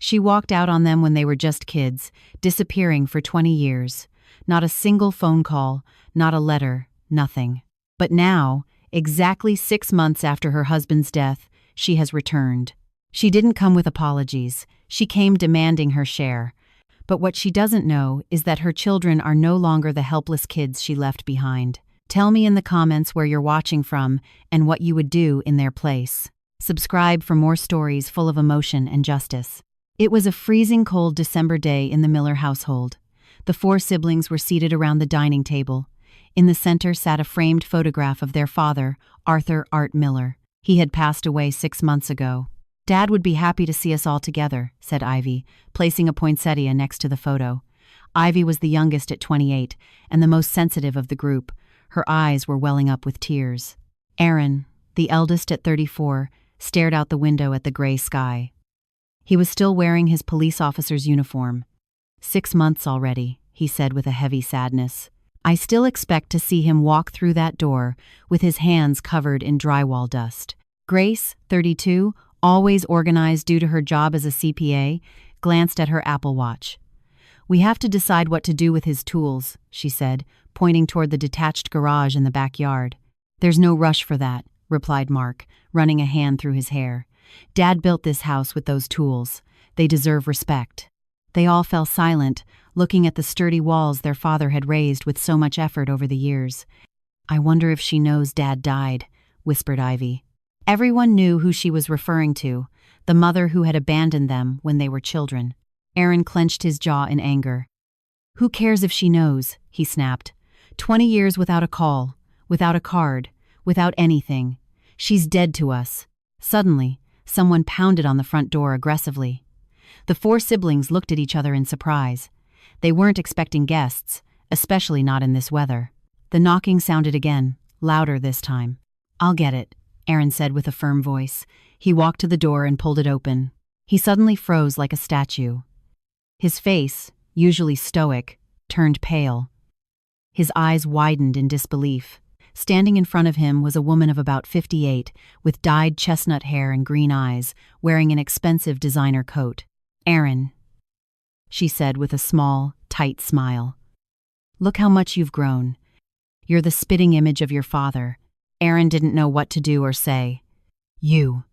She walked out on them when they were just kids, disappearing for 20 years. Not a single phone call, not a letter, nothing. But now, exactly 6 months after her husband's death, she has returned. She didn't come with apologies. She came demanding her share. But what she doesn't know is that her children are no longer the helpless kids she left behind. Tell me in the comments where you're watching from and what you would do in their place. Subscribe for more stories full of emotion and justice. It was a freezing cold December day in the Miller household. The 4 siblings were seated around the dining table. In the center sat a framed photograph of their father, Arthur "Art" Miller. He had passed away 6 months ago. "Dad would be happy to see us all together," said Ivy, placing a poinsettia next to the photo. Ivy was the youngest at 28 and the most sensitive of the group. Her eyes were welling up with tears. Aaron, the eldest at 34, stared out the window at the gray sky. He was still wearing his police officer's uniform. 6 months already, he said with a heavy sadness. I still expect to see him walk through that door with his hands covered in drywall dust. Grace, 32, always organized due to her job as a CPA, glanced at her Apple Watch. We have to decide what to do with his tools, she said, pointing toward the detached garage in the backyard. There's no rush for that, replied Mark, running a hand through his hair. Dad built this house with those tools. They deserve respect. They all fell silent, looking at the sturdy walls their father had raised with so much effort over the years. I wonder if she knows Dad died, whispered Ivy. Everyone knew who she was referring to, the mother who had abandoned them when they were children. Aaron clenched his jaw in anger. Who cares if she knows, he snapped. 20 years without a call, without a card, without anything. She's dead to us. Suddenly, someone pounded on the front door aggressively. The 4 siblings looked at each other in surprise. They weren't expecting guests, especially not in this weather. The knocking sounded again, louder this time. I'll get it, Aaron said with a firm voice. He walked to the door and pulled it open. He suddenly froze like a statue. His face, usually stoic, turned pale. His eyes widened in disbelief. Standing in front of him was a woman of about 58, with dyed chestnut hair and green eyes, wearing an expensive designer coat. Aaron, she said with a small, tight smile. Look how much you've grown. You're the spitting image of your father. Aaron didn't know what to do or say. You,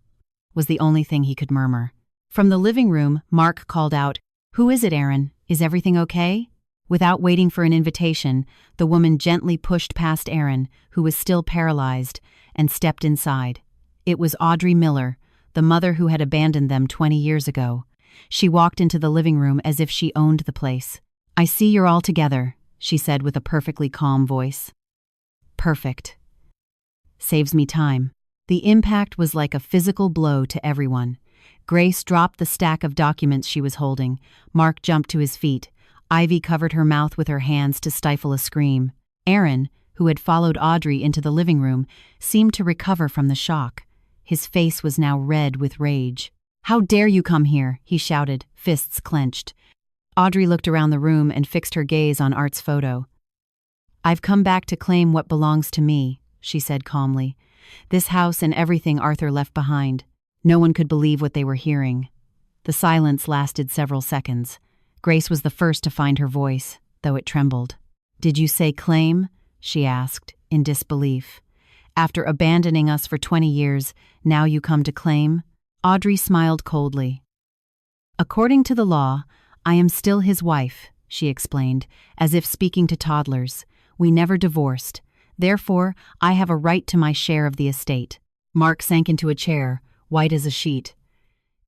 was the only thing he could murmur. From the living room, Mark called out, Who is it, Aaron? Is everything okay? Without waiting for an invitation, the woman gently pushed past Aaron, who was still paralyzed, and stepped inside. It was Audrey Miller, the mother who had abandoned them 20 years ago. She walked into the living room as if she owned the place. I see you're all together, she said with a perfectly calm voice. Perfect. Saves me time. The impact was like a physical blow to everyone. Grace dropped the stack of documents she was holding. Mark jumped to his feet. Ivy covered her mouth with her hands to stifle a scream. Aaron, who had followed Audrey into the living room, seemed to recover from the shock. His face was now red with rage. How dare you come here, he shouted, fists clenched. Audrey looked around the room and fixed her gaze on Art's photo. I've come back to claim what belongs to me, she said calmly. This house and everything Arthur left behind. No one could believe what they were hearing. The silence lasted several seconds. Grace was the first to find her voice, though it trembled. Did you say claim? She asked, in disbelief. After abandoning us for 20 years, now you come to claim? Audrey smiled coldly. According to the law, I am still his wife, she explained, as if speaking to toddlers. We never divorced. Therefore, I have a right to my share of the estate. Mark sank into a chair, white as a sheet.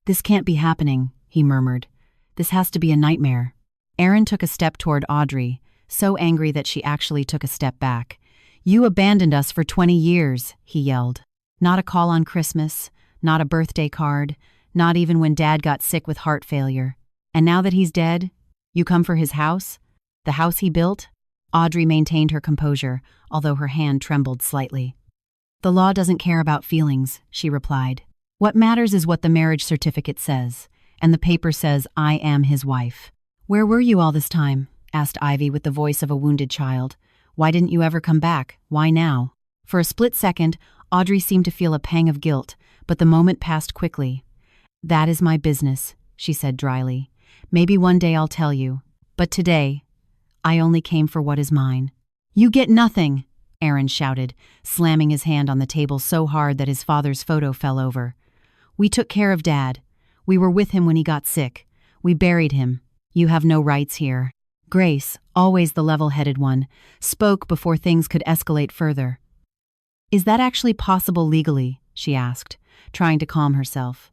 This can't be happening, he murmured. This has to be a nightmare. Aaron took a step toward Audrey, so angry that she actually took a step back. You abandoned us for 20 years, he yelled. Not a call on Christmas, not a birthday card, not even when Dad got sick with heart failure. And now that he's dead, you come for his house? The house he built? Audrey maintained her composure, although her hand trembled slightly. The law doesn't care about feelings, she replied. What matters is what the marriage certificate says. And the paper says I am his wife. Where were you all this time? Asked Ivy with the voice of a wounded child. Why didn't you ever come back? Why now? For a split second, Audrey seemed to feel a pang of guilt, but the moment passed quickly. That is my business, she said dryly. Maybe one day I'll tell you. But today, I only came for what is mine. You get nothing, Aaron shouted, slamming his hand on the table so hard that his father's photo fell over. We took care of Dad. We were with him when he got sick. We buried him. You have no rights here. Grace, always the level-headed one, spoke before things could escalate further. Is that actually possible legally? She asked, trying to calm herself.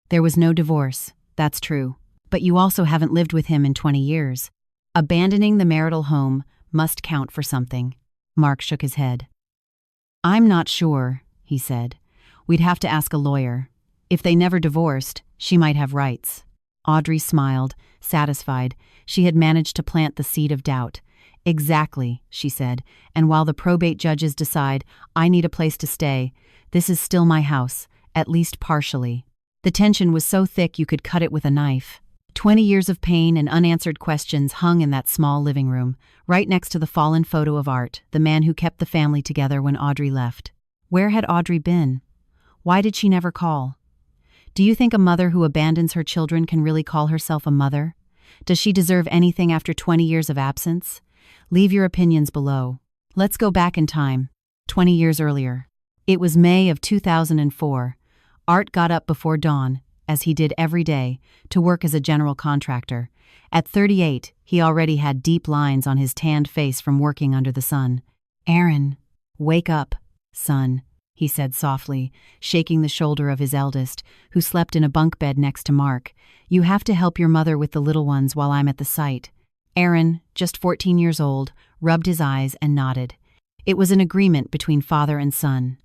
There was no divorce, that's true. But you also haven't lived with him in 20 years. Abandoning the marital home must count for something. Mark shook his head. I'm not sure, he said. We'd have to ask a lawyer. If they never divorced, she might have rights. Audrey smiled, satisfied. She had managed to plant the seed of doubt. Exactly, she said, and while the probate judges decide I need a place to stay, this is still my house, at least partially. The tension was so thick you could cut it with a knife. 20 years of pain and unanswered questions hung in that small living room, right next to the fallen photo of Art, the man who kept the family together when Audrey left. Where had Audrey been? Why did she never call? Do you think a mother who abandons her children can really call herself a mother? Does she deserve anything after 20 years of absence? Leave your opinions below. Let's go back in time, 20 years earlier. It was May of 2004. Art got up before dawn, as he did every day, to work as a general contractor. At 38, he already had deep lines on his tanned face from working under the sun. Aaron, wake up, son, he said softly, shaking the shoulder of his eldest, who slept in a bunk bed next to Mark. You have to help your mother with the little ones while I'm at the site. Aaron, just 14 years old, rubbed his eyes and nodded. It was an agreement between father and son.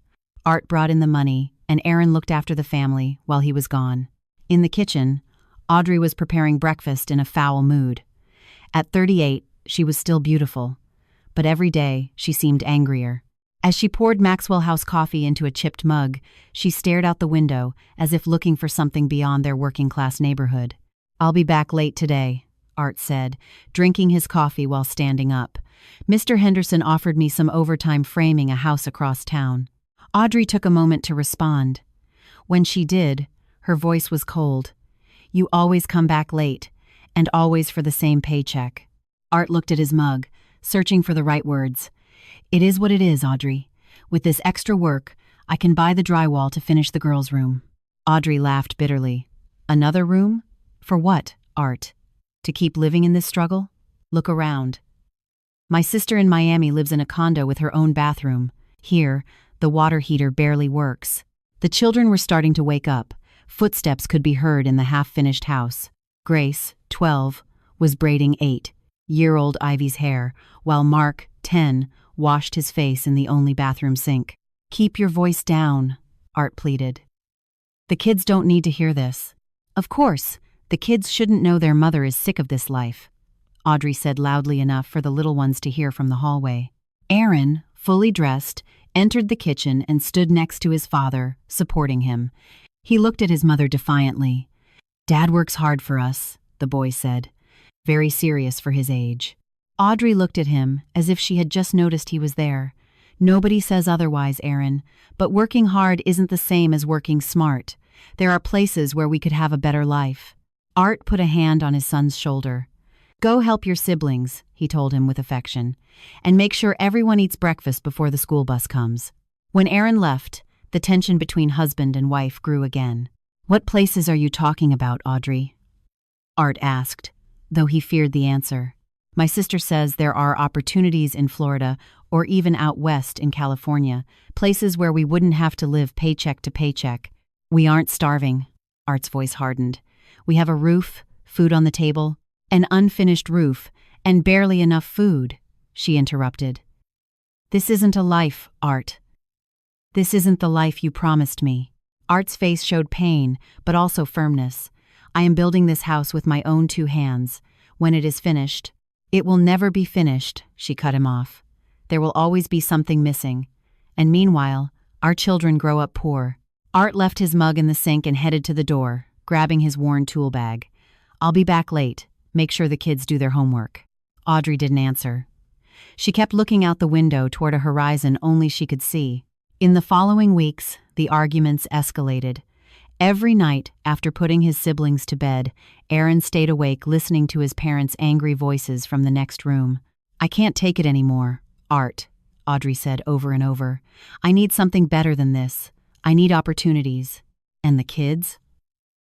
Art brought in the money, and Aaron looked after the family while he was gone. In the kitchen, Audrey was preparing breakfast in a foul mood. At 38, she was still beautiful, but every day she seemed angrier. As she poured Maxwell House coffee into a chipped mug, she stared out the window as if looking for something beyond their working-class neighborhood. I'll be back late today, Art said, drinking his coffee while standing up. Mr. Henderson offered me some overtime framing a house across town. Audrey took a moment to respond. When she did, her voice was cold. You always come back late, and always for the same paycheck. Art looked at his mug, searching for the right words. It is what it is, Audrey. With this extra work, I can buy the drywall to finish the girls' room. Audrey laughed bitterly. Another room? For what, Art? To keep living in this struggle? Look around. My sister in Miami lives in a condo with her own bathroom. Here, the water heater barely works. The children were starting to wake up. Footsteps could be heard in the half-finished house. Grace, 12, was braiding 8-year-old Ivy's hair, while Mark, 10, washed his face in the only bathroom sink. Keep your voice down, Art pleaded. The kids don't need to hear this. Of course, the kids shouldn't know their mother is sick of this life, Audrey said loudly enough for the little ones to hear from the hallway. Aaron, fully dressed, entered the kitchen and stood next to his father, supporting him. He looked at his mother defiantly. Dad works hard for us, the boy said, very serious for his age. Audrey looked at him as if she had just noticed he was there. Nobody says otherwise, Aaron, but working hard isn't the same as working smart. There are places where we could have a better life. Art put a hand on his son's shoulder. Go help your siblings, he told him with affection, and make sure everyone eats breakfast before the school bus comes. When Aaron left, the tension between husband and wife grew again. What places are you talking about, Audrey? Art asked, though he feared the answer. My sister says there are opportunities in Florida or even out west in California, places where we wouldn't have to live paycheck to paycheck. We aren't starving, Art's voice hardened. We have a roof, food on the table, an unfinished roof, and barely enough food, she interrupted. This isn't a life, Art. This isn't the life you promised me. Art's face showed pain, but also firmness. I am building this house with my own 2 hands. When it is finished, it will never be finished, she cut him off. There will always be something missing. And meanwhile, our children grow up poor. Art left his mug in the sink and headed to the door, grabbing his worn tool bag. I'll be back late. Make sure the kids do their homework. Audrey didn't answer. She kept looking out the window toward a horizon only she could see. In the following weeks, the arguments escalated. Every night, after putting his siblings to bed, Aaron stayed awake listening to his parents' angry voices from the next room. "I can't take it anymore, Art," Audrey said over and over. "I need something better than this. I need opportunities." "And the kids?"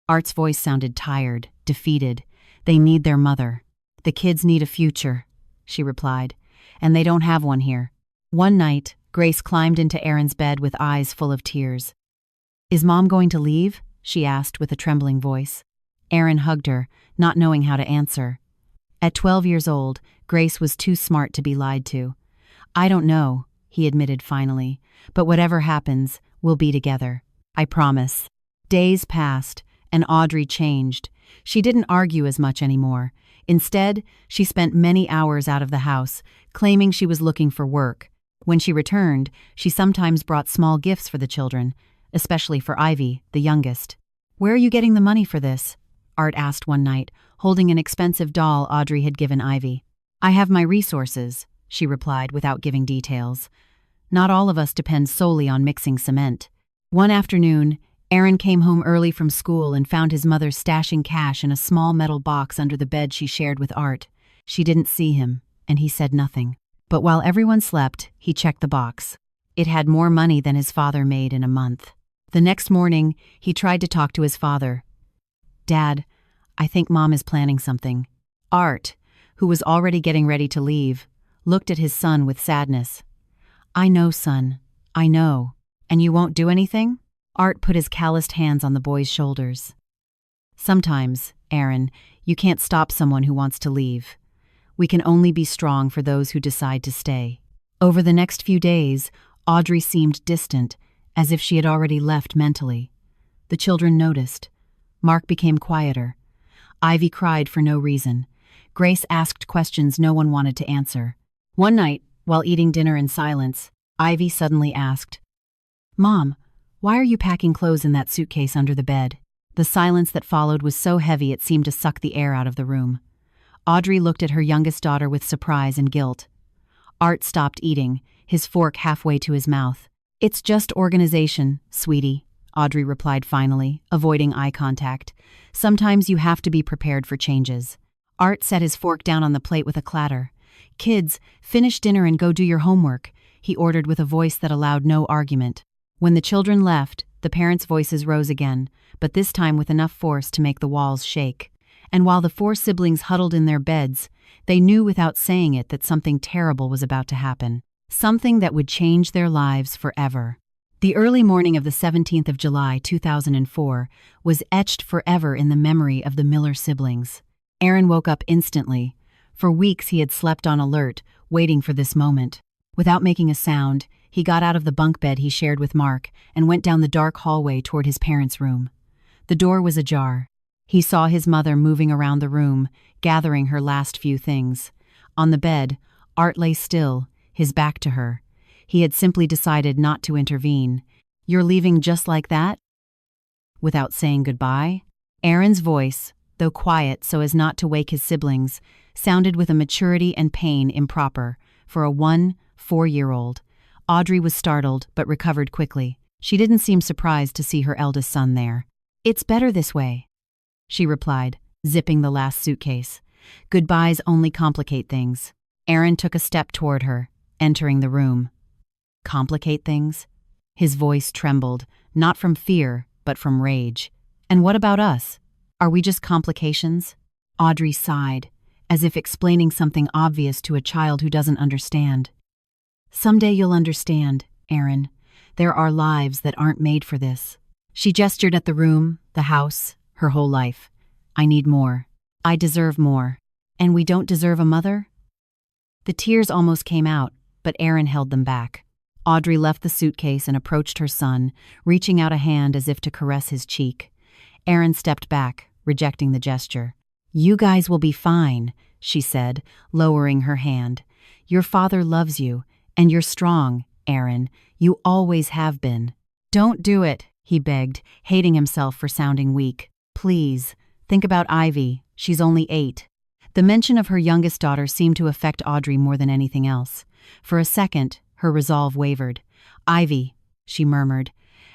Art's voice sounded tired, defeated. "They need their mother. The kids need a future," she replied, "and they don't have one here." One night, Grace climbed into Aaron's bed with eyes full of tears. "Is Mom going to leave?" she asked with a trembling voice. Aaron hugged her, not knowing how to answer. At 12 years old, Grace was too smart to be lied to. "I don't know," he admitted finally, "but whatever happens, we'll be together. I promise." Days passed, and Audrey changed. She didn't argue as much anymore. Instead, she spent many hours out of the house, claiming she was looking for work. When she returned, she sometimes brought small gifts for the children, especially for Ivy, the youngest. "Where are you getting the money for this?" Art asked one night, holding an expensive doll Audrey had given Ivy. "I have my resources," she replied without giving details. "Not all of us depend solely on mixing cement." One afternoon, Aaron came home early from school and found his mother stashing cash in a small metal box under the bed she shared with Art. She didn't see him, and he said nothing. But while everyone slept, he checked the box. It had more money than his father made in a month. The next morning, he tried to talk to his father. "Dad, I think Mom is planning something." Art, who was already getting ready to leave, looked at his son with sadness. "I know, son. I know. And you won't do anything?" Art put his calloused hands on the boy's shoulders. "Sometimes, Aaron, you can't stop someone who wants to leave. We can only be strong for those who decide to stay." Over the next few days, Audrey seemed distant, as if she had already left mentally. The children noticed. Mark became quieter. Ivy cried for no reason. Grace asked questions no one wanted to answer. One night, while eating dinner in silence, Ivy suddenly asked, "Mom, why are you packing clothes in that suitcase under the bed?" The silence that followed was so heavy it seemed to suck the air out of the room. Audrey looked at her youngest daughter with surprise and guilt. Art stopped eating, his fork halfway to his mouth. "It's just organization, sweetie," Audrey replied finally, avoiding eye contact. "Sometimes you have to be prepared for changes." Art set his fork down on the plate with a clatter. "Kids, finish dinner and go do your homework," he ordered with a voice that allowed no argument. When the children left, the parents' voices rose again, but this time with enough force to make the walls shake. And while the four siblings huddled in their beds, they knew without saying it that something terrible was about to happen. Something that would change their lives forever. The early morning of the 17th of July, 2004, was etched forever in the memory of the Miller siblings. Aaron woke up instantly. For weeks he had slept on alert, waiting for this moment. Without making a sound, he got out of the bunk bed he shared with Mark and went down the dark hallway toward his parents' room. The door was ajar. He saw his mother moving around the room, gathering her last few things. On the bed, Art lay still, his back to her. He had simply decided not to intervene. "You're leaving just like that? Without saying goodbye?" Aaron's voice, though quiet so as not to wake his siblings, sounded with a maturity and pain improper for a 4-year-old. Audrey was startled but recovered quickly. She didn't seem surprised to see her eldest son there. "It's better this way," she replied, zipping the last suitcase. "Goodbyes only complicate things." Aaron took a step toward her, entering the room. "Complicate things?" His voice trembled, not from fear, but from rage. "And what about us? Are we just complications?" Audrey sighed, as if explaining something obvious to a child who doesn't understand. "Someday you'll understand, Aaron. There are lives that aren't made for this." She gestured at the room, the house, her whole life. "I need more. I deserve more. And we don't deserve a mother?" The tears almost came out, but Aaron held them back. Audrey left the suitcase and approached her son, reaching out a hand as if to caress his cheek. Aaron stepped back, rejecting the gesture. "You guys will be fine," she said, lowering her hand. "Your father loves you, and you're strong, Aaron. You always have been." "Don't do it," he begged, hating himself for sounding weak. "Please, think about Ivy. She's only 8. The mention of her youngest daughter seemed to affect Audrey more than anything else. For a second, her resolve wavered. "Ivy," she murmured,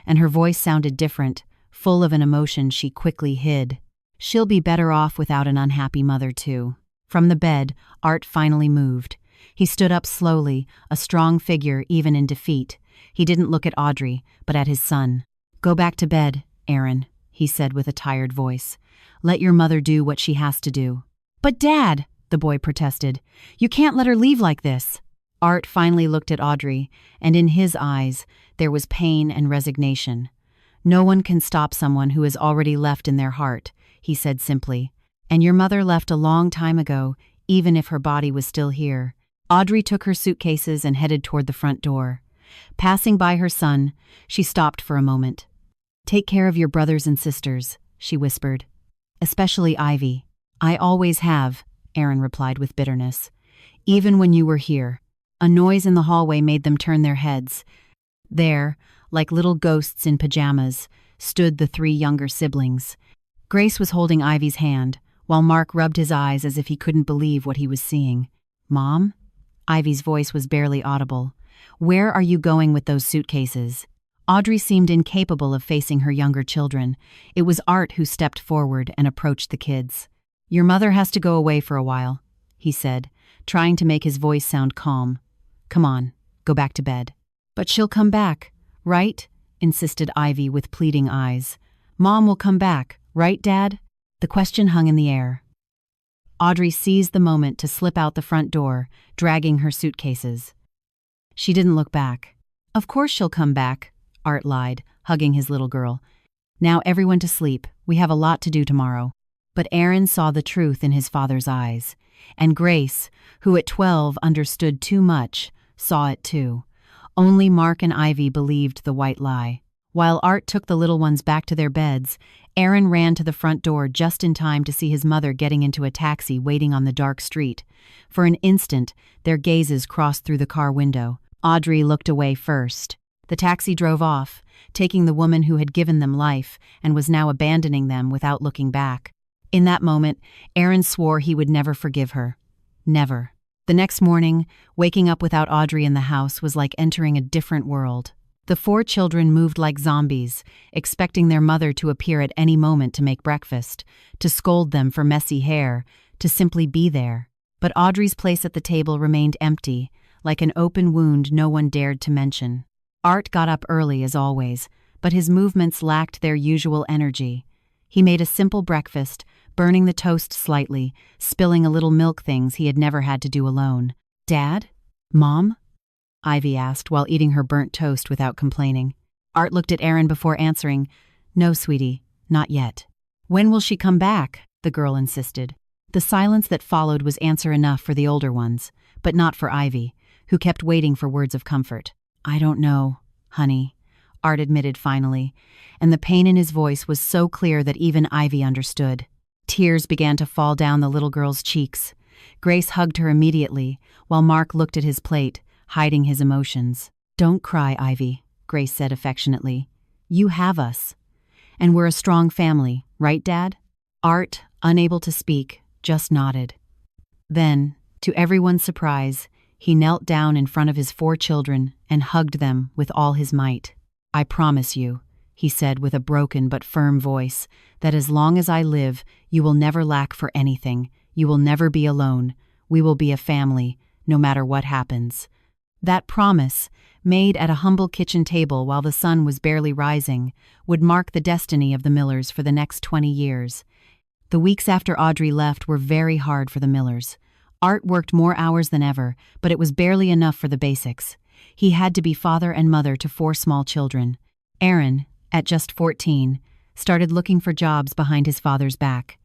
and her voice sounded different, full of an emotion she quickly hid. She'll be better off without an unhappy mother, too. From the bed, Art finally moved. He stood up slowly, a strong figure even in defeat. He didn't look at Audrey, but at his son. "Go back to bed, Aaron," he said with a tired voice. "Let your mother do what she has to do." "But Dad," the boy protested, "you can't let her leave like this." Art finally looked at Audrey, and in his eyes, there was pain and resignation. "No one can stop someone who has already left in their heart," he said simply. "And your mother left a long time ago, even if her body was still here." Audrey took her suitcases and headed toward the front door. Passing by her son, she stopped for a moment. "Take care of your brothers and sisters," she whispered. "Especially Ivy." "I always have," Aaron replied with bitterness. "Even when you were here." A noise in the hallway made them turn their heads. There, like little ghosts in pajamas, stood the three younger siblings. Grace was holding Ivy's hand, while Mark rubbed his eyes as if he couldn't believe what he was seeing. "Mom?" Ivy's voice was barely audible. "Where are you going with those suitcases?" Audrey seemed incapable of facing her younger children. It was Art who stepped forward and approached the kids. "Your mother has to go away for a while," he said, trying to make his voice sound calm. "Come on, go back to bed." "But she'll come back, right?" insisted Ivy with pleading eyes. "Mom will come back, right, Dad?" The question hung in the air. Audrey seized the moment to slip out the front door, dragging her suitcases. She didn't look back. "Of course she'll come back," Art lied, hugging his little girl. "Now everyone to sleep, we have a lot to do tomorrow." But Aaron saw the truth in his father's eyes. And Grace, who at 12 understood too much, saw it too. Only Mark and Ivy believed the white lie. While Art took the little ones back to their beds, Aaron ran to the front door just in time to see his mother getting into a taxi waiting on the dark street. For an instant, their gazes crossed through the car window. Audrey looked away first. The taxi drove off, taking the woman who had given them life and was now abandoning them without looking back. In that moment, Aaron swore he would never forgive her. Never. The next morning, waking up without Audrey in the house was like entering a different world. The four children moved like zombies, expecting their mother to appear at any moment to make breakfast, to scold them for messy hair, to simply be there. But Audrey's place at the table remained empty, like an open wound no one dared to mention. Art got up early as always, but his movements lacked their usual energy. He made a simple breakfast, burning the toast slightly, spilling a little milk things he had never had to do alone. "Dad? Mom?" Ivy asked while eating her burnt toast without complaining. Art looked at Aaron before answering. "No, sweetie, not yet." "When will she come back?" the girl insisted. The silence that followed was answer enough for the older ones, but not for Ivy, who kept waiting for words of comfort. "I don't know, honey," Art admitted finally, and the pain in his voice was so clear that even Ivy understood. Tears began to fall down the little girl's cheeks. Grace hugged her immediately, while Mark looked at his plate, hiding his emotions. "Don't cry, Ivy," Grace said affectionately. "You have us. And we're a strong family, right, Dad?" Art, unable to speak, just nodded. Then, to everyone's surprise, he knelt down in front of his four children and hugged them with all his might. "I promise you," he said with a broken but firm voice, "that as long as I live, you will never lack for anything. You will never be alone. We will be a family, no matter what happens." That promise, made at a humble kitchen table while the sun was barely rising, would mark the destiny of the Millers for the next 20 years. The weeks after Audrey left were very hard for the Millers. Art worked more hours than ever, but it was barely enough for the basics. He had to be father and mother to 4 small children. Aaron, at just 14, started looking for jobs behind his father's back.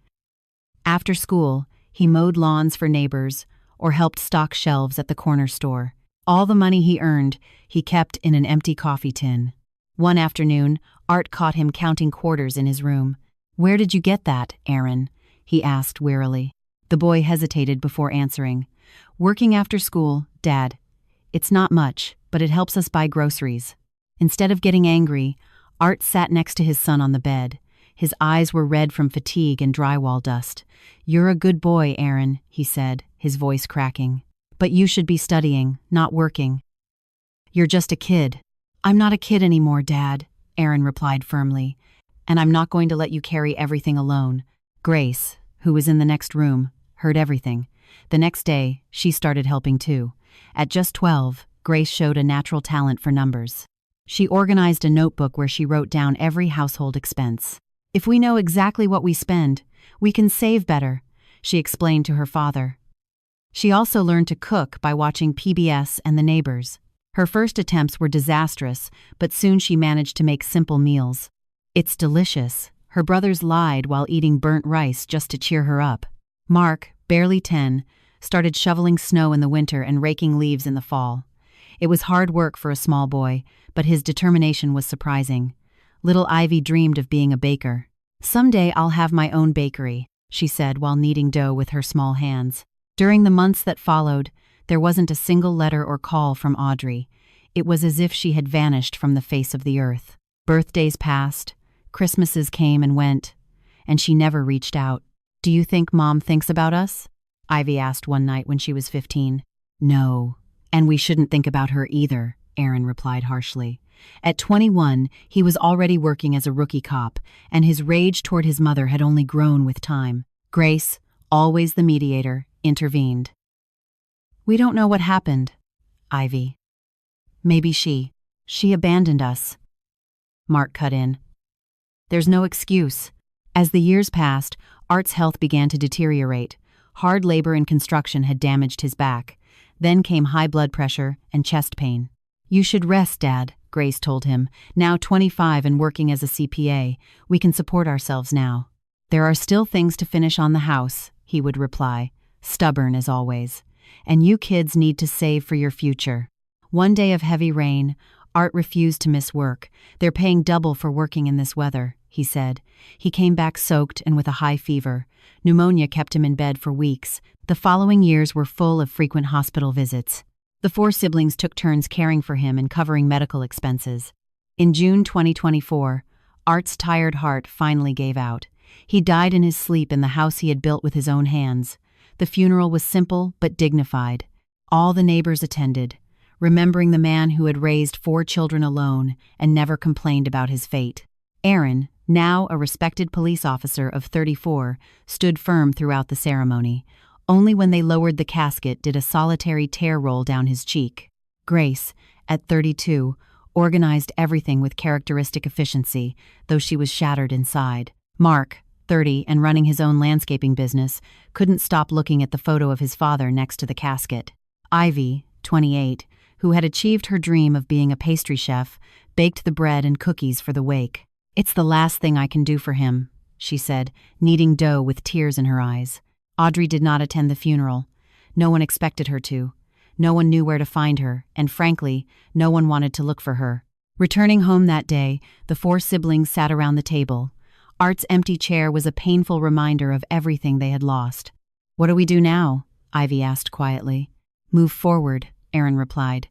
After school, he mowed lawns for neighbors or helped stock shelves at the corner store. All the money he earned, he kept in an empty coffee tin. One afternoon, Art caught him counting quarters in his room. "Where did you get that, Aaron?" he asked wearily. The boy hesitated before answering. "Working after school, Dad. It's not much, but it helps us buy groceries." Instead of getting angry, Art sat next to his son on the bed. His eyes were red from fatigue and drywall dust. "You're a good boy, Aaron," he said, his voice cracking. "But you should be studying, not working. You're just a kid." "I'm not a kid anymore, Dad," Aaron replied firmly. And I'm not going to let you carry everything alone. Grace, who was in the next room, heard everything. The next day, she started helping too. At just 12, Grace showed a natural talent for numbers. She organized a notebook where she wrote down every household expense. If we know exactly what we spend, we can save better, she explained to her father. She also learned to cook by watching PBS and The Neighbors. Her first attempts were disastrous, but soon she managed to make simple meals. It's delicious. Her brothers lied while eating burnt rice just to cheer her up. Mark, barely 10, started shoveling snow in the winter and raking leaves in the fall. It was hard work for a small boy, but his determination was surprising. Little Ivy dreamed of being a baker. "Someday I'll have my own bakery," she said while kneading dough with her small hands. During the months that followed, there wasn't a single letter or call from Audrey. It was as if she had vanished from the face of the earth. Birthdays passed, Christmases came and went, and she never reached out. "Do you think Mom thinks about us?" Ivy asked one night when she was 15. "No, and we shouldn't think about her either," Aaron replied harshly. At 21, he was already working as a rookie cop, and his rage toward his mother had only grown with time. Grace, always the mediator, intervened. "We don't know what happened, Ivy. Maybe she abandoned us." Mark cut in. "There's no excuse." As the years passed, Art's health began to deteriorate. Hard labor in construction had damaged his back. Then came high blood pressure and chest pain. "You should rest, Dad," Grace told him. "Now 25 and working as a CPA, we can support ourselves now." "There are still things to finish on the house," he would reply, stubborn as always. "And you kids need to save for your future." One day of heavy rain, Art refused to miss work. "They're paying double for working in this weather," he said. He came back soaked and with a high fever. Pneumonia kept him in bed for weeks. The following years were full of frequent hospital visits. The 4 siblings took turns caring for him and covering medical expenses. In June 2024, Art's tired heart finally gave out. He died in his sleep in the house he had built with his own hands. The funeral was simple but dignified. All the neighbors attended, remembering the man who had raised 4 children alone and never complained about his fate. Aaron, now a respected police officer of 34, stood firm throughout the ceremony. Only when they lowered the casket did a solitary tear roll down his cheek. Grace, at 32, organized everything with characteristic efficiency, though she was shattered inside. Mark, 30 and running his own landscaping business, couldn't stop looking at the photo of his father next to the casket. Ivy, 28, who had achieved her dream of being a pastry chef, baked the bread and cookies for the wake. "It's the last thing I can do for him," she said, kneading dough with tears in her eyes. Audrey did not attend the funeral. No one expected her to. No one knew where to find her, and frankly, no one wanted to look for her. Returning home that day, the 4 siblings sat around the table. Art's empty chair was a painful reminder of everything they had lost. "What do we do now?" Ivy asked quietly. "Move forward," Aaron replied,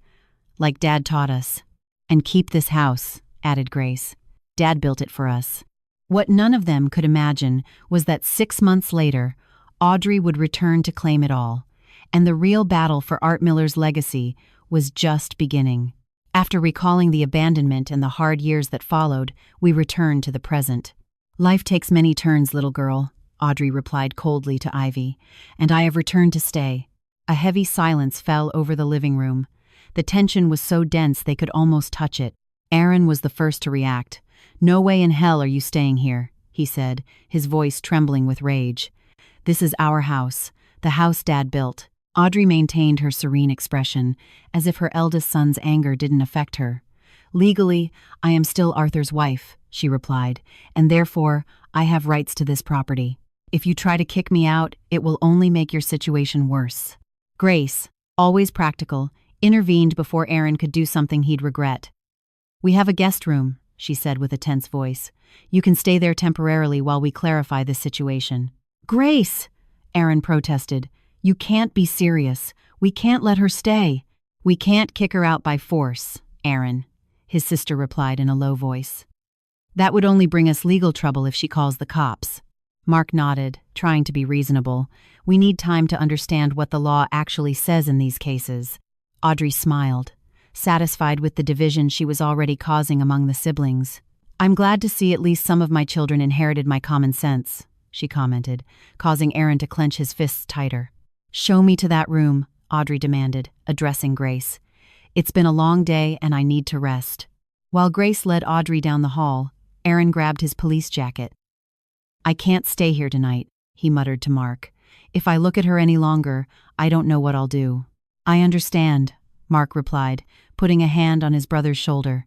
"like Dad taught us. And keep this house," added Grace. "Dad built it for us." What none of them could imagine was that 6 months later, Audrey would return to claim it all, and the real battle for Art Miller's legacy was just beginning. After recalling the abandonment and the hard years that followed, we returned to the present. "Life takes many turns, little girl," Audrey replied coldly to Ivy, "and I have returned to stay." A heavy silence fell over the living room. The tension was so dense they could almost touch it. Aaron was the first to react. "No way in hell are you staying here," he said, his voice trembling with rage. "This is our house, the house Dad built." Audrey maintained her serene expression, as if her eldest son's anger didn't affect her. "Legally, I am still Arthur's wife," she replied, "and therefore, I have rights to this property. If you try to kick me out, it will only make your situation worse." Grace, always practical, intervened before Aaron could do something he'd regret. "We have a guest room," she said with a tense voice. "You can stay there temporarily while we clarify this situation." "Grace!" Aaron protested. "You can't be serious. We can't let her stay." "We can't kick her out by force, Aaron," his sister replied in a low voice. "That would only bring us legal trouble if she calls the cops." Mark nodded, trying to be reasonable. "We need time to understand what the law actually says in these cases." Audrey smiled, satisfied with the division she was already causing among the siblings. "I'm glad to see at least some of my children inherited my common sense," she commented, causing Aaron to clench his fists tighter. "Show me to that room," Audrey demanded, addressing Grace. "It's been a long day and I need to rest." While Grace led Audrey down the hall, Aaron grabbed his police jacket. "I can't stay here tonight," he muttered to Mark. "If I look at her any longer, I don't know what I'll do." "I understand," Mark replied, putting a hand on his brother's shoulder.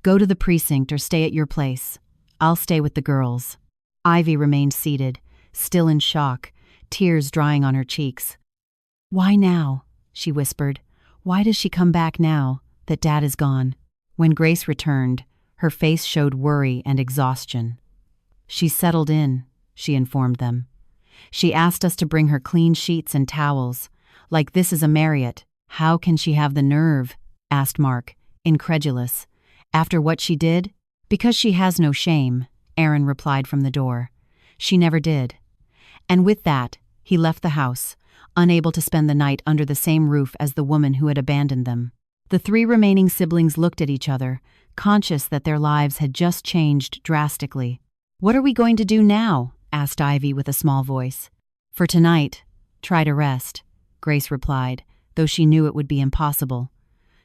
"Go to the precinct or stay at your place. I'll stay with the girls." Ivy remained seated, still in shock, tears drying on her cheeks. "Why now?" she whispered. "Why does she come back now, that Dad is gone?" When Grace returned, her face showed worry and exhaustion. "She's settled in," she informed them. "She asked us to bring her clean sheets and towels. Like this is a Marriott. How can she have the nerve?" asked Mark, incredulous. "After what she did?" "Because she has no shame," Aaron replied from the door. "She never did." And with that, he left the house, unable to spend the night under the same roof as the woman who had abandoned them. The three remaining siblings looked at each other, conscious that their lives had just changed drastically. "What are we going to do now?" asked Ivy with a small voice. "For tonight, try to rest," Grace replied, though she knew it would be impossible.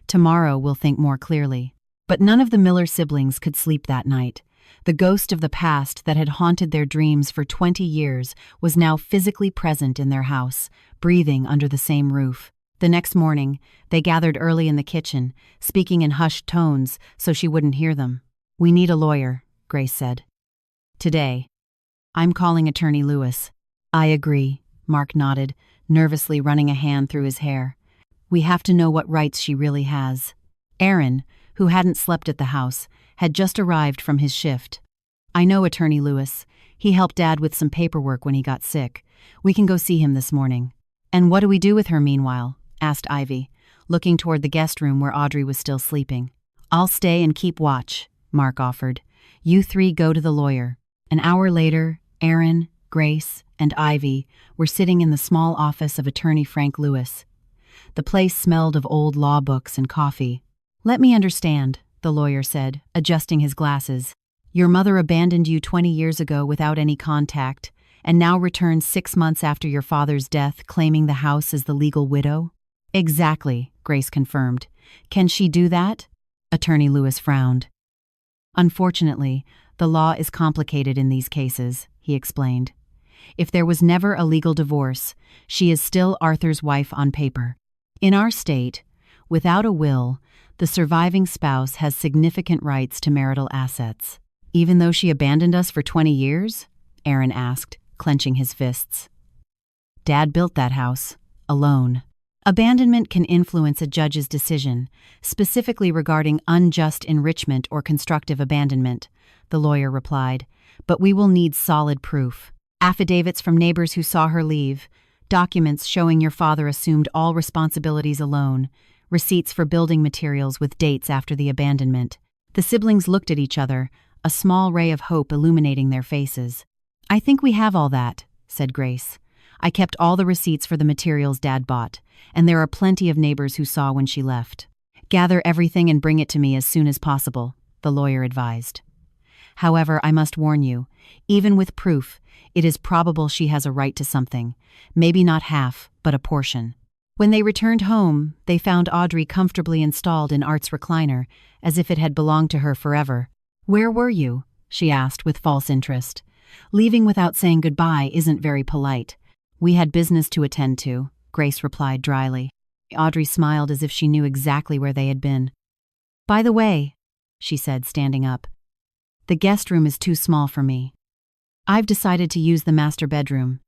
"Tomorrow we'll think more clearly." But none of the Miller siblings could sleep that night. The ghost of the past that had haunted their dreams for 20 years was now physically present in their house, breathing under the same roof. The next morning, they gathered early in the kitchen, speaking in hushed tones so she wouldn't hear them. "We need a lawyer," Grace said. "Today. I'm calling Attorney Lewis." "I agree," Mark nodded, nervously running a hand through his hair. "We have to know what rights she really has." Aaron, who hadn't slept at the house, had just arrived from his shift. "I know Attorney Lewis. He helped Dad with some paperwork when he got sick. We can go see him this morning." "And what do we do with her meanwhile?" asked Ivy, looking toward the guest room where Audrey was still sleeping. "I'll stay and keep watch," Mark offered. "You three go to the lawyer." An hour later, Aaron, Grace, and Ivy were sitting in the small office of Attorney Frank Lewis. The place smelled of old law books and coffee. "Let me understand," the lawyer said, adjusting his glasses. "Your mother abandoned you 20 years ago without any contact, and now returns 6 months after your father's death, claiming the house as the legal widow?" "Exactly," Grace confirmed. "Can she do that?" Attorney Lewis frowned. "Unfortunately, the law is complicated in these cases," he explained. "If there was never a legal divorce, she is still Arthur's wife on paper. In our state, without a will, the surviving spouse has significant rights to marital assets." "Even though she abandoned us for 20 years?" Aaron asked, clenching his fists. "Dad built that house, alone." "Abandonment can influence a judge's decision, specifically regarding unjust enrichment or constructive abandonment," the lawyer replied, "but we will need solid proof. Affidavits from neighbors who saw her leave, documents showing your father assumed all responsibilities alone, receipts for building materials with dates after the abandonment." The siblings looked at each other, a small ray of hope illuminating their faces. "I think we have all that," said Grace. "I kept all the receipts for the materials Dad bought, and there are plenty of neighbors who saw when she left." "Gather everything and bring it to me as soon as possible," the lawyer advised. "However, I must warn you, even with proof, it is probable she has a right to something, maybe not half, but a portion." When they returned home, they found Audrey comfortably installed in Art's recliner, as if it had belonged to her forever. "Where were you?" she asked with false interest. "Leaving without saying goodbye isn't very polite." "We had business to attend to," Grace replied dryly. Audrey smiled as if she knew exactly where they had been. "By the way," she said, standing up, "the guest room is too small for me. I've decided to use the master bedroom."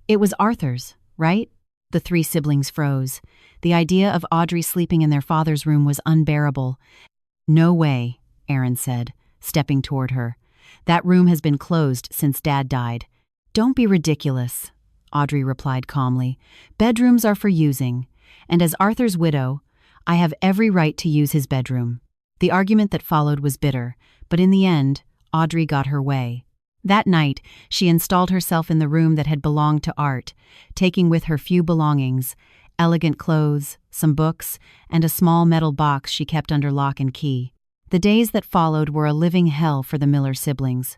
"It was Arthur's, right?" The three siblings froze. The idea of Audrey sleeping in their father's room was unbearable. "No way," Aaron said, stepping toward her. "That room has been closed since Dad died." "Don't be ridiculous," Audrey replied calmly. "Bedrooms are for using, and as Arthur's widow, I have every right to use his bedroom." The argument that followed was bitter, but in the end, Audrey got her way. That night, she installed herself in the room that had belonged to Art, taking with her few belongings, elegant clothes, some books, and a small metal box she kept under lock and key. The days that followed were a living hell for the Miller siblings.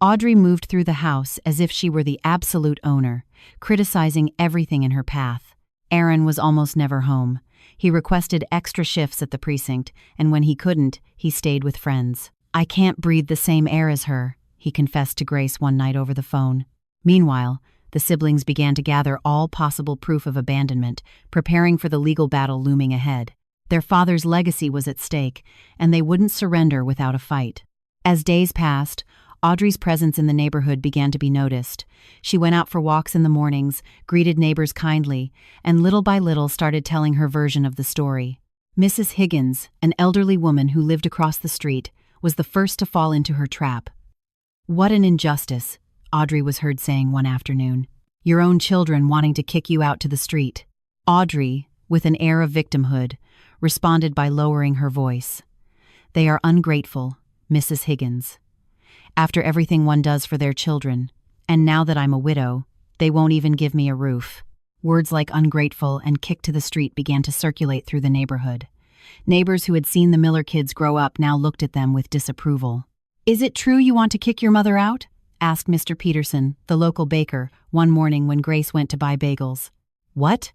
Audrey moved through the house as if she were the absolute owner, criticizing everything in her path. Aaron was almost never home. He requested extra shifts at the precinct, and when he couldn't, he stayed with friends. "I can't breathe the same air as her," he confessed to Grace one night over the phone. Meanwhile, the siblings began to gather all possible proof of abandonment, preparing for the legal battle looming ahead. Their father's legacy was at stake, and they wouldn't surrender without a fight. As days passed, Audrey's presence in the neighborhood began to be noticed. She went out for walks in the mornings, greeted neighbors kindly, and little by little started telling her version of the story. Mrs. Higgins, an elderly woman who lived across the street, was the first to fall into her trap. "What an injustice," Audrey was heard saying one afternoon. "Your own children wanting to kick you out to the street." Audrey, with an air of victimhood, responded by lowering her voice. "They are ungrateful, Mrs. Higgins. After everything one does for their children, and now that I'm a widow, they won't even give me a roof." Words like ungrateful and kicked to the street began to circulate through the neighborhood. Neighbors who had seen the Miller kids grow up now looked at them with disapproval. "Is it true you want to kick your mother out?" asked Mr. Peterson, the local baker, one morning when Grace went to buy bagels. "What?"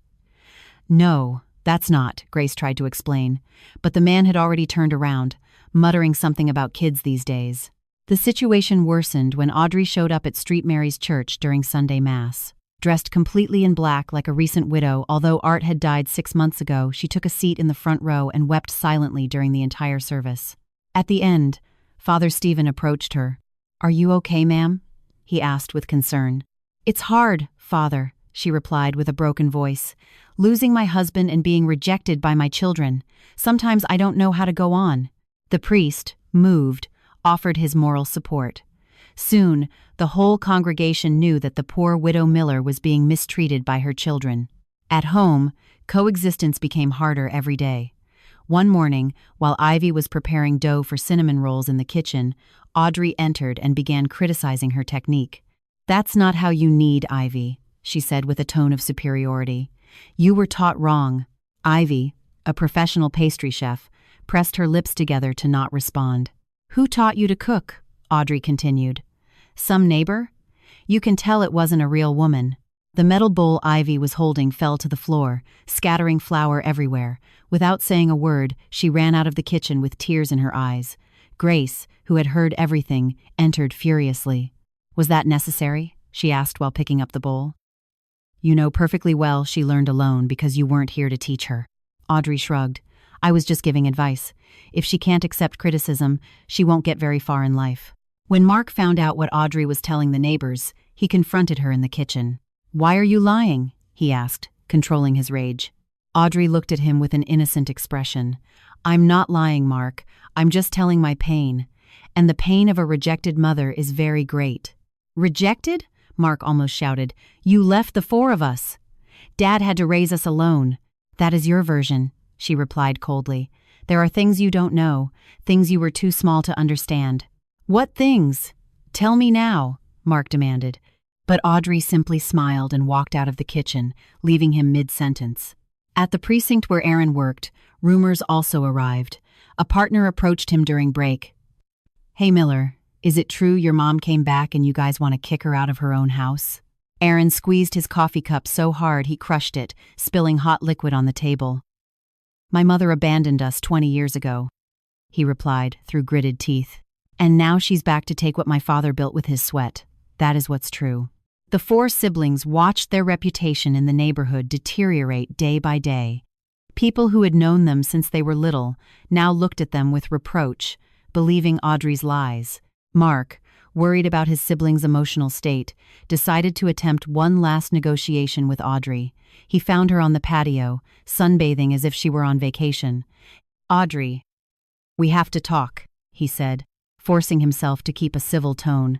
"No, that's not," Grace tried to explain, but the man had already turned around, muttering something about kids these days. The situation worsened when Audrey showed up at St. Mary's Church during Sunday Mass. Dressed completely in black like a recent widow, although Art had died 6 months ago, she took a seat in the front row and wept silently during the entire service. At the end, Father Stephen approached her. "Are you okay, ma'am?" he asked with concern. "It's hard, Father," she replied with a broken voice. "Losing my husband and being rejected by my children. Sometimes I don't know how to go on." The priest, moved, offered his moral support. Soon, the whole congregation knew that the poor widow Miller was being mistreated by her children. At home, coexistence became harder every day. One morning, while Ivy was preparing dough for cinnamon rolls in the kitchen, Audrey entered and began criticizing her technique. "That's not how you knead, Ivy," she said with a tone of superiority. "You were taught wrong." Ivy, a professional pastry chef, pressed her lips together to not respond. "Who taught you to cook?" Audrey continued. "Some neighbor? You can tell it wasn't a real woman." The metal bowl Ivy was holding fell to the floor, scattering flour everywhere. Without saying a word, she ran out of the kitchen with tears in her eyes. Grace, who had heard everything, entered furiously. "Was that necessary?" she asked while picking up the bowl. "You know perfectly well she learned alone because you weren't here to teach her." Audrey shrugged. "I was just giving advice. If she can't accept criticism, she won't get very far in life." When Mark found out what Audrey was telling the neighbors, he confronted her in the kitchen. "Why are you lying?" he asked, controlling his rage. Audrey looked at him with an innocent expression. "I'm not lying, Mark. I'm just telling my pain. And the pain of a rejected mother is very great." "Rejected?" Mark almost shouted. "You left the 4 of us. Dad had to raise us alone." "That is your version," she replied coldly. "There are things you don't know, things you were too small to understand." "What things? Tell me now," Mark demanded. But Audrey simply smiled and walked out of the kitchen, leaving him mid-sentence. At the precinct where Aaron worked, rumors also arrived. A partner approached him during break. "Hey Miller, is it true your mom came back and you guys want to kick her out of her own house?" Aaron squeezed his coffee cup so hard he crushed it, spilling hot liquid on the table. "My mother abandoned us 20 years ago," he replied through gritted teeth. "And now she's back to take what my father built with his sweat. That is what's true." The 4 siblings watched their reputation in the neighborhood deteriorate day by day. People who had known them since they were little now looked at them with reproach, believing Audrey's lies. Mark, worried about his siblings' emotional state, decided to attempt one last negotiation with Audrey. He found her on the patio, sunbathing as if she were on vacation. "Audrey, we have to talk," he said, forcing himself to keep a civil tone.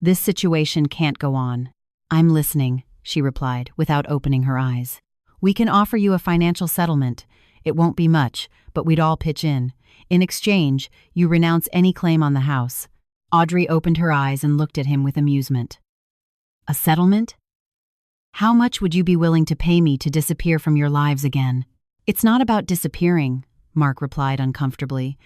"This situation can't go on." "I'm listening," she replied, without opening her eyes. "We can offer you a financial settlement. It won't be much, but we'd all pitch in. In exchange, you renounce any claim on the house." Audrey opened her eyes and looked at him with amusement. "A settlement? How much would you be willing to pay me to disappear from your lives again?" "It's not about disappearing," Mark replied uncomfortably.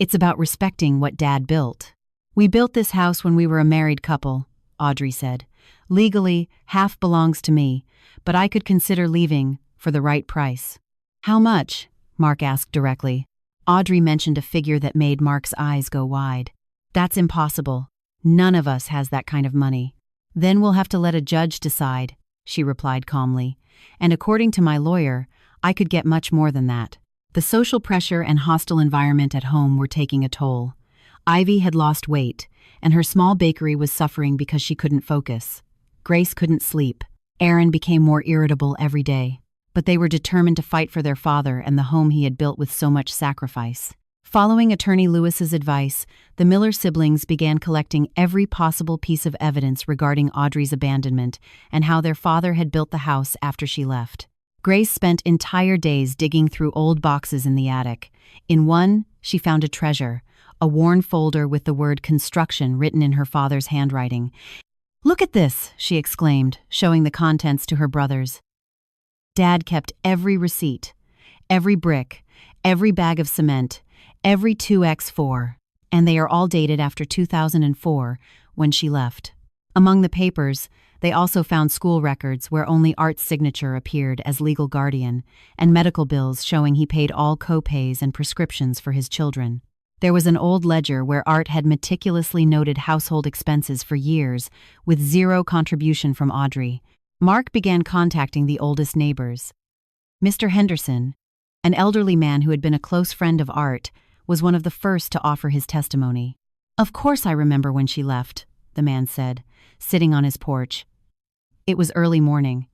It's about respecting what Dad built. We built this house when we were a married couple, Audrey said. Legally, half belongs to me, but I could consider leaving for the right price. How much? Mark asked directly. Audrey mentioned a figure that made Mark's eyes go wide. That's impossible. None of us has that kind of money. Then we'll have to let a judge decide, she replied calmly. And according to my lawyer, I could get much more than that. The social pressure and hostile environment at home were taking a toll. Ivy had lost weight, and her small bakery was suffering because she couldn't focus. Grace couldn't sleep. Aaron became more irritable every day. But they were determined to fight for their father and the home he had built with so much sacrifice. Following Attorney Lewis's advice, the Miller siblings began collecting every possible piece of evidence regarding Audrey's abandonment and how their father had built the house after she left. Grace spent entire days digging through old boxes in the attic. In one, she found a treasure, a worn folder with the word construction written in her father's handwriting. "Look at this," she exclaimed, showing the contents to her brothers. Dad kept every receipt, every brick, every bag of cement, every 2x4, and they are all dated after 2004, when she left. Among the papers, they also found school records where only Art's signature appeared as legal guardian, and medical bills showing he paid all co-pays and prescriptions for his children. There was an old ledger where Art had meticulously noted household expenses for years, with zero contribution from Audrey. Mark began contacting the oldest neighbors. Mr. Henderson, an elderly man who had been a close friend of Art, was one of the first to offer his testimony. "Of course I remember when she left," the man said, sitting on his porch. "It was early morning.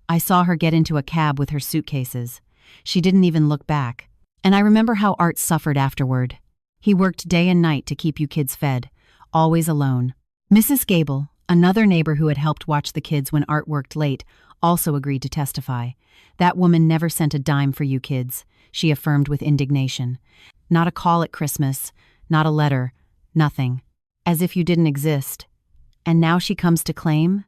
I saw her get into a cab with her suitcases. She didn't even look back. And I remember how Art suffered afterward. He worked day and night to keep you kids fed, always alone." Mrs. Gable, another neighbor who had helped watch the kids when Art worked late, also agreed to testify. "That woman never sent a dime for you kids," she affirmed with indignation. "Not a call at Christmas, not a letter, nothing. As if you didn't exist. And now she comes to claim?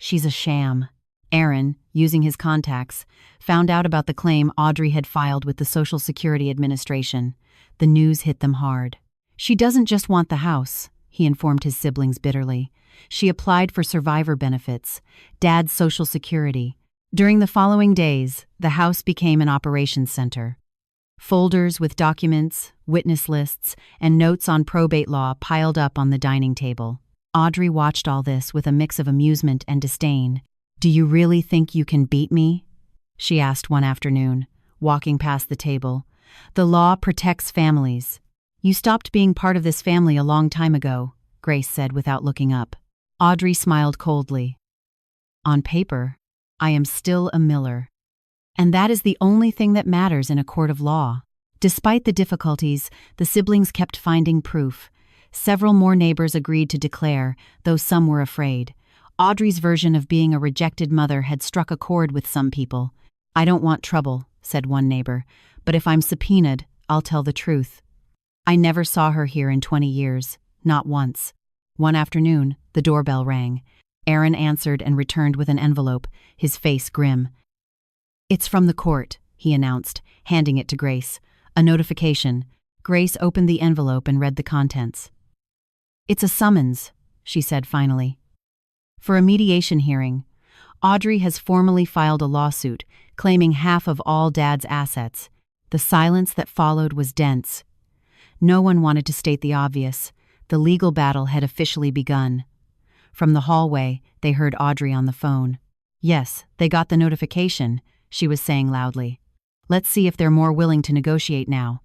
She's a sham." Aaron, using his contacts, found out about the claim Audrey had filed with the Social Security Administration. The news hit them hard. "She doesn't just want the house," he informed his siblings bitterly. "She applied for survivor benefits, Dad's Social Security." During the following days, the house became an operations center. Folders with documents, witness lists, and notes on probate law piled up on the dining table. Audrey watched all this with a mix of amusement and disdain. "Do you really think you can beat me?" she asked one afternoon, walking past the table. "The law protects families. You stopped being part of this family a long time ago," Grace said without looking up. Audrey smiled coldly. "On paper, I am still a Miller. And that is the only thing that matters in a court of law." Despite the difficulties, the siblings kept finding proof. Several more neighbors agreed to declare, though some were afraid. Audrey's version of being a rejected mother had struck a chord with some people. "I don't want trouble," said one neighbor, "but if I'm subpoenaed, I'll tell the truth. I never saw her here in 20 years, not once." One afternoon, the doorbell rang. Aaron answered and returned with an envelope, his face grim. "It's from the court," he announced, handing it to Grace. A notification. Grace opened the envelope and read the contents. "It's a summons," she said finally. "For a mediation hearing. Audrey has formally filed a lawsuit, claiming half of all Dad's assets." The silence that followed was dense. No one wanted to state the obvious. The legal battle had officially begun. From the hallway, they heard Audrey on the phone. "Yes, they got the notification," she was saying loudly. "Let's see if they're more willing to negotiate now."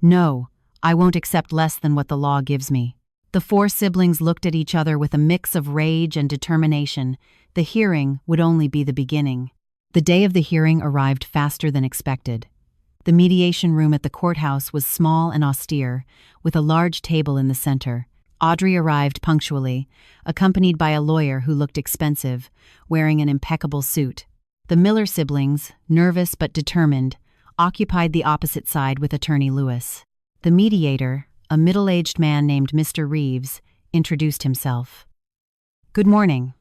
"No, I won't accept less than what the law gives me." The four siblings looked at each other with a mix of rage and determination. The hearing would only be the beginning. The day of the hearing arrived faster than expected. The mediation room at the courthouse was small and austere, with a large table in the center. Audrey arrived punctually, accompanied by a lawyer who looked expensive, wearing an impeccable suit. The Miller siblings, nervous but determined, occupied the opposite side with Attorney Lewis. The mediator, a middle-aged man named Mr. Reeves, introduced himself. "Good morning.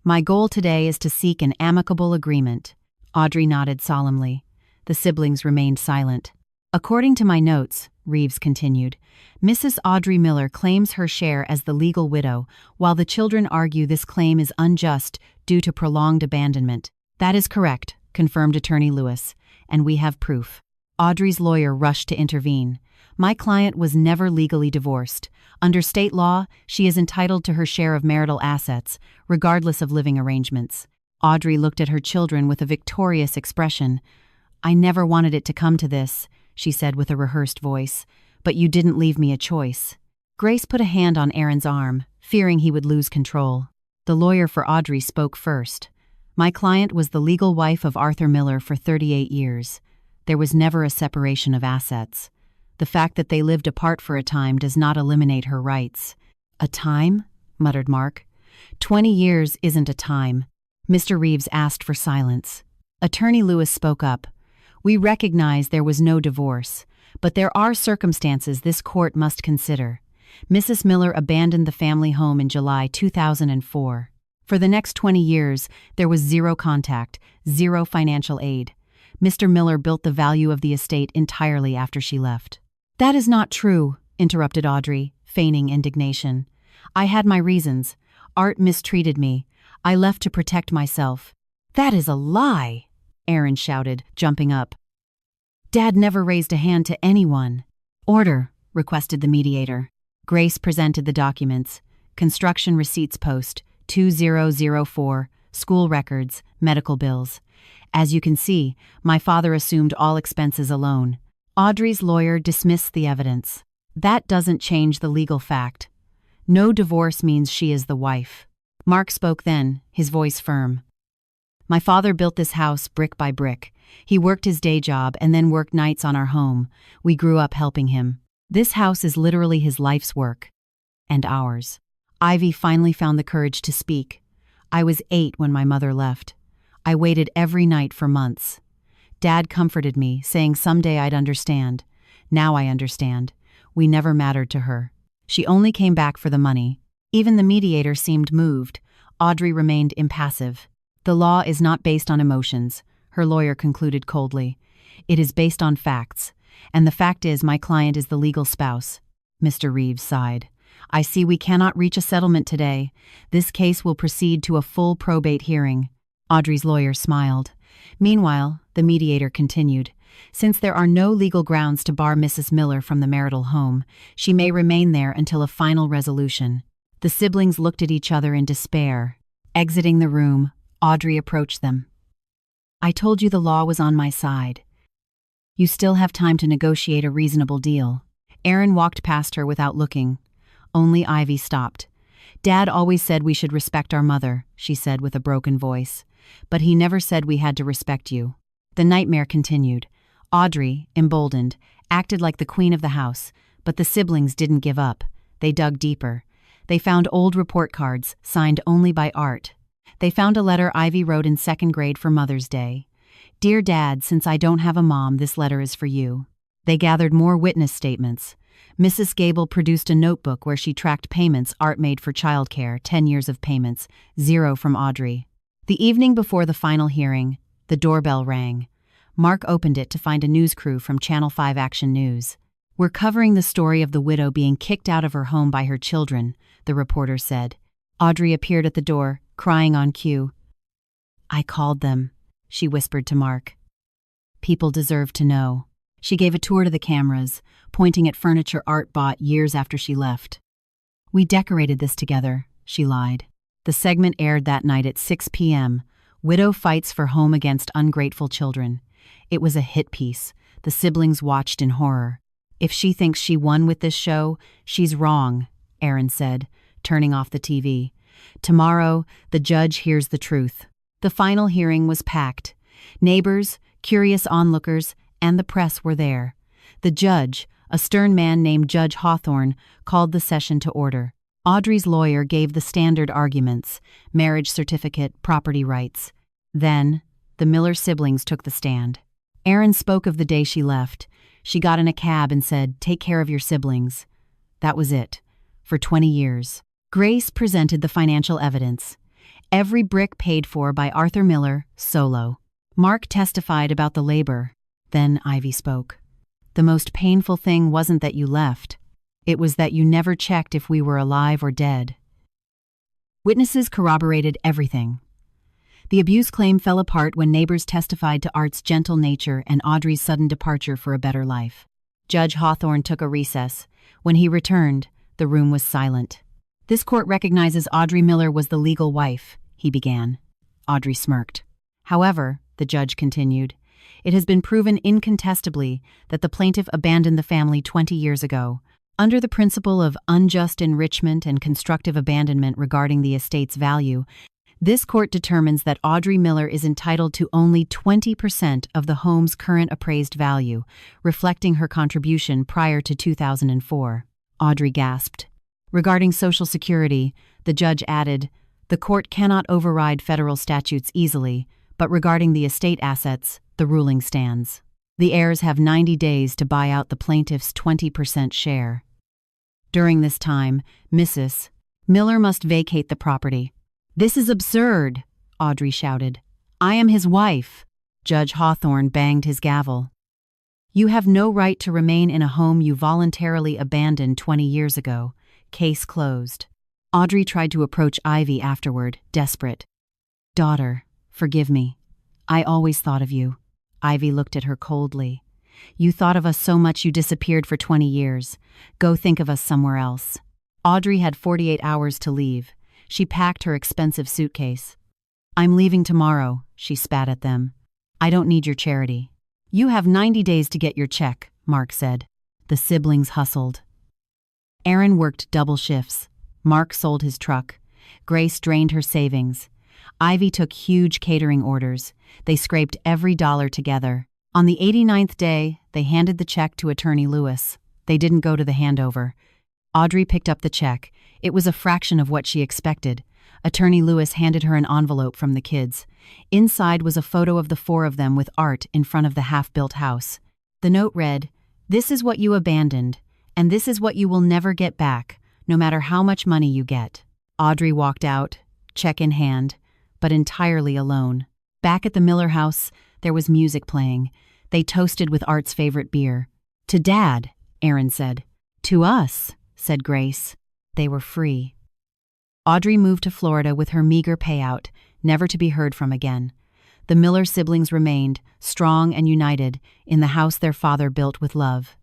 My goal today is to seek an amicable agreement." Audrey nodded solemnly. The siblings remained silent. "According to my notes, Reeves continued. Mrs. Audrey Miller claims her share as the legal widow, while the children argue this claim is unjust due to prolonged abandonment. That is correct, confirmed Attorney Lewis, and we have proof. Audrey's lawyer rushed to intervene. My client was never legally divorced. Under state law, she is entitled to her share of marital assets, regardless of living arrangements. Audrey looked at her children with a victorious expression. I never wanted it to come to this, she said with a rehearsed voice, but you didn't leave me a choice. Grace put a hand on Aaron's arm, fearing he would lose control. The lawyer for Audrey spoke first. My client was the legal wife of Arthur Miller for 38 years. There was never a separation of assets. The fact that they lived apart for a time does not eliminate her rights. A time? Muttered Mark. 20 years isn't a time. Mr. Reeves asked for silence. Attorney Lewis spoke up. We recognize there was no divorce, but there are circumstances this court must consider. Mrs. Miller abandoned the family home in July 2004. For the next 20 years, there was zero contact, zero financial aid. Mr. Miller built the value of the estate entirely after she left. That is not true, interrupted Audrey, feigning indignation. I had my reasons. Art mistreated me. I left to protect myself. That is a lie, Aaron shouted, jumping up. Dad never raised a hand to anyone. Order, requested the mediator. Grace presented the documents. Construction receipts post, 2004, school records, medical bills. As you can see, my father assumed all expenses alone. Audrey's lawyer dismissed the evidence. That doesn't change the legal fact. No divorce means she is the wife. Mark spoke then, his voice firm. My father built this house brick by brick. He worked his day job and then worked nights on our home. We grew up helping him. This house is literally his life's work. And ours. Ivy finally found the courage to speak. I was 8 when my mother left. I waited every night for months. Dad comforted me, saying someday I'd understand. Now I understand. We never mattered to her. She only came back for the money. Even the mediator seemed moved. Audrey remained impassive. The law is not based on emotions, her lawyer concluded coldly. It is based on facts. And the fact is my client is the legal spouse. Mr. Reeves sighed. I see we cannot reach a settlement today. This case will proceed to a full probate hearing. Audrey's lawyer smiled. Meanwhile, the mediator continued. Since there are no legal grounds to bar Mrs. Miller from the marital home, she may remain there until a final resolution. The siblings looked at each other in despair. Exiting the room, Audrey approached them. I told you the law was on my side. You still have time to negotiate a reasonable deal. Aaron walked past her without looking. Only Ivy stopped. Dad always said we should respect our mother, she said with a broken voice. But he never said we had to respect you. The nightmare continued. Audrey, emboldened, acted like the queen of the house, but the siblings didn't give up. They dug deeper. They found old report cards, signed only by Art. They found a letter Ivy wrote in 2nd grade for Mother's Day. Dear Dad, since I don't have a mom, this letter is for you. They gathered more witness statements. Mrs. Gable produced a notebook where she tracked payments Art made for childcare, 10 years of payments, 0 from Audrey. The evening before the final hearing, the doorbell rang. Mark opened it to find a news crew from Channel 5 Action News. We're covering the story of the widow being kicked out of her home by her children, the reporter said. Audrey appeared at the door, crying on cue. I called them, she whispered to Mark. People deserve to know. She gave a tour to the cameras, pointing at furniture Art bought years after she left. We decorated this together, she lied. The segment aired that night at 6 p.m. Widow fights for home against ungrateful children. It was a hit piece. The siblings watched in horror. If she thinks she won with this show, she's wrong, Aaron said, turning off the TV. Tomorrow, the judge hears the truth. The final hearing was packed. Neighbors, curious onlookers, and the press were there. The judge, a stern man named Judge Hawthorne, called the session to order. Audrey's lawyer gave the standard arguments: marriage certificate, property rights. Then, the Miller siblings took the stand. Aaron spoke of the day she left. She got in a cab and said, "Take care of your siblings." That was it. For 20 years. Grace presented the financial evidence. Every brick paid for by Arthur Miller, solo. Mark testified about the labor. Then Ivy spoke. The most painful thing wasn't that you left. It was that you never checked if we were alive or dead." Witnesses corroborated everything. The abuse claim fell apart when neighbors testified to Art's gentle nature and Audrey's sudden departure for a better life. Judge Hawthorne took a recess. When he returned, the room was silent. "This court recognizes Audrey Miller was the legal wife," he began. Audrey smirked. "However," the judge continued, "it has been proven incontestably that the plaintiff abandoned the family 20 years ago. Under the principle of unjust enrichment and constructive abandonment regarding the estate's value, this court determines that Audrey Miller is entitled to only 20% of the home's current appraised value, reflecting her contribution prior to 2004. Audrey gasped. Regarding Social Security, the judge added, "The court cannot override federal statutes easily, but regarding the estate assets, the ruling stands. The heirs have 90 days to buy out the plaintiff's 20% share. During this time, Mrs. Miller must vacate the property." "This is absurd," Audrey shouted. "I am his wife." Judge Hawthorne banged his gavel. "You have no right to remain in a home you voluntarily abandoned 20 years ago. Case closed." Audrey tried to approach Ivy afterward, desperate. "Daughter, forgive me. I always thought of you." Ivy looked at her coldly. "You thought of us so much you disappeared for 20 years. Go think of us somewhere else." Audrey had 48 hours to leave. She packed her expensive suitcase. "I'm leaving tomorrow," she spat at them. "I don't need your charity." "You have 90 days to get your check," Mark said. The siblings hustled. Aaron worked double shifts. Mark sold his truck. Grace drained her savings. Ivy took huge catering orders. They scraped every dollar together. On the 89th day, they handed the check to Attorney Lewis. They didn't go to the handover. Audrey picked up the check. It was a fraction of what she expected. Attorney Lewis handed her an envelope from the kids. Inside was a photo of the four of them with Art in front of the half-built house. The note read, "This is what you abandoned, and this is what you will never get back, no matter how much money you get." Audrey walked out, check in hand, but entirely alone. Back at the Miller house, there was music playing. They toasted with Art's favorite beer. "To Dad," Aaron said. "To us," said Grace. They were free. Audrey moved to Florida with her meager payout, never to be heard from again. The Miller siblings remained, strong and united, in the house their father built with love.